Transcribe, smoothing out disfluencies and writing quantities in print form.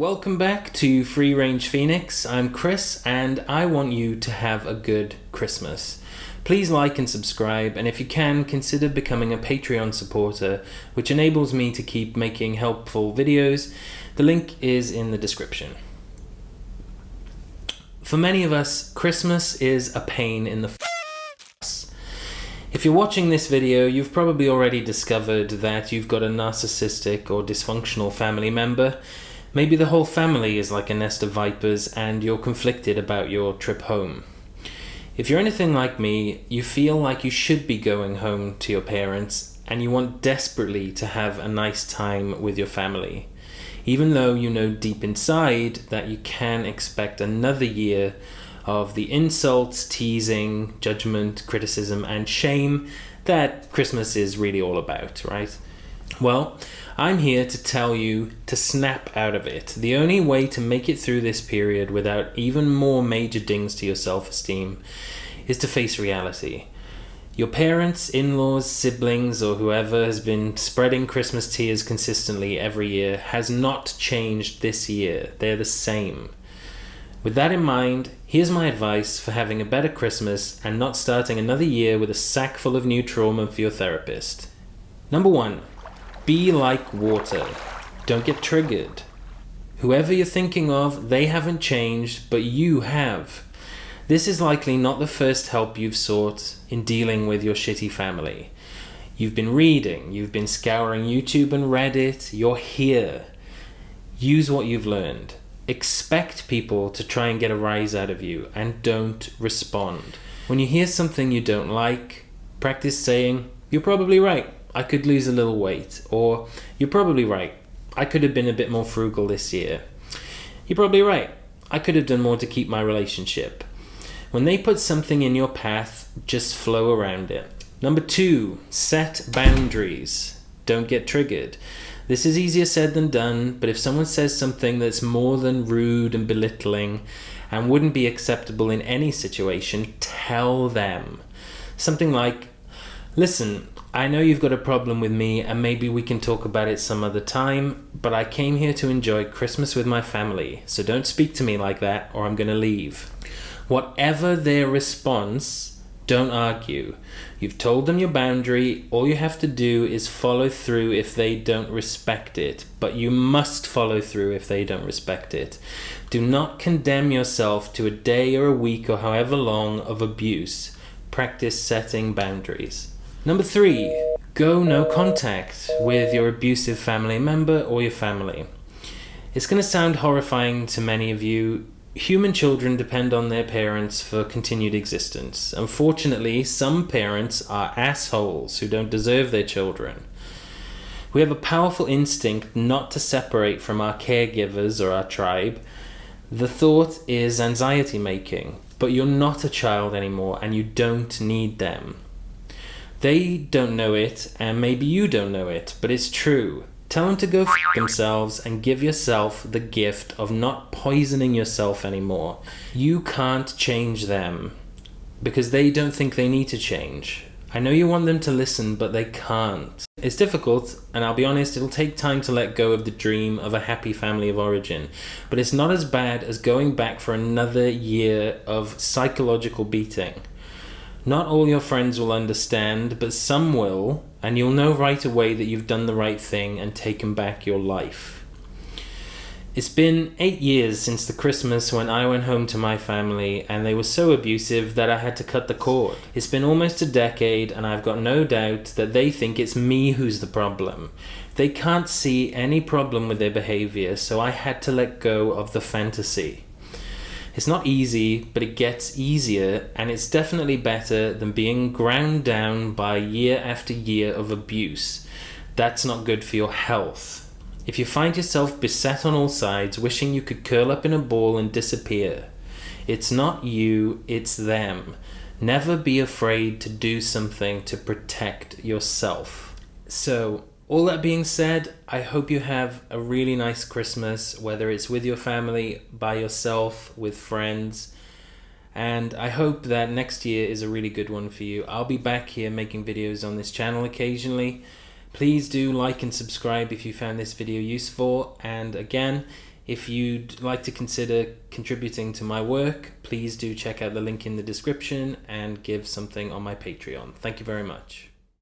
Welcome back to Free Range Phoenix. I'm Chris and I want you to have a good Christmas. Please like and subscribe, and if you can, consider becoming a Patreon supporter, which enables me to keep making helpful videos. The link is in the description. For many of us, Christmas is a pain in the ass. If you're watching this video, you've probably already discovered that you've got a narcissistic or dysfunctional family member. Maybe the whole family is like a nest of vipers and you're conflicted about your trip home. If you're anything like me, you feel like you should be going home to your parents and you want desperately to have a nice time with your family, even though you know deep inside that you can expect another year of the insults, teasing, judgment, criticism, and shame that Christmas is really all about, right? Well, I'm here to tell you to snap out of it. The only way to make it through this period without even more major dings to your self-esteem is to face reality. Your parents, in-laws, siblings, or whoever has been spreading Christmas tears consistently every year has not changed this year. They're the same. With that in mind, here's my advice for having a better Christmas and not starting another year with a sack full of new trauma for your therapist. Number 1. Be like water. Don't get triggered. Whoever you're thinking of, they haven't changed, but you have. This is likely not the first help you've sought in dealing with your shitty family. You've been reading, you've been scouring YouTube and Reddit, you're here. Use what you've learned. Expect people to try and get a rise out of you and don't respond. When you hear something you don't like, practice saying, "You're probably right. I could lose a little weight," or "You're probably right. I could have been a bit more frugal this year." "You're probably right. I could have done more to keep my relationship." When they put something in your path, just flow around it. Number 2, set boundaries. Don't get triggered. This is easier said than done, but if someone says something that's more than rude and belittling and wouldn't be acceptable in any situation, tell them. Something like, "Listen, I know you've got a problem with me and maybe we can talk about it some other time, but I came here to enjoy Christmas with my family, so don't speak to me like that or I'm gonna leave." Whatever their response, don't argue. You've told them your boundary. All you have to do is follow through if they don't respect it, but you must follow through if they don't respect it. Do not condemn yourself to a day or a week or however long of abuse. Practice setting boundaries. Number 3, go no contact with your abusive family member or your family. It's going to sound horrifying to many of you. Human children depend on their parents for continued existence. Unfortunately, some parents are assholes who don't deserve their children. We have a powerful instinct not to separate from our caregivers or our tribe. The thought is anxiety-making, but you're not a child anymore and you don't need them. They don't know it, and maybe you don't know it, but it's true. Tell them to go f*** themselves and give yourself the gift of not poisoning yourself anymore. You can't change them because they don't think they need to change. I know you want them to listen, but they can't. It's difficult, and I'll be honest, it'll take time to let go of the dream of a happy family of origin, but it's not as bad as going back for another year of psychological beating. Not all your friends will understand, but some will, and you'll know right away that you've done the right thing and taken back your life. It's been 8 years since the Christmas when I went home to my family and they were so abusive that I had to cut the cord. It's been almost a decade and I've got no doubt that they think it's me who's the problem. They can't see any problem with their behaviour, so I had to let go of the fantasy. It's not easy, but it gets easier, and it's definitely better than being ground down by year after year of abuse. That's not good for your health. If you find yourself beset on all sides, wishing you could curl up in a ball and disappear, it's not you, it's them. Never be afraid to do something to protect yourself. So, all that being said, I hope you have a really nice Christmas, whether it's with your family, by yourself, with friends, and I hope that next year is a really good one for you. I'll be back here making videos on this channel occasionally. Please do like and subscribe if you found this video useful, and again, If you'd like to consider contributing to my work, please do check out the link in the description and give something on my Patreon. Thank you very much.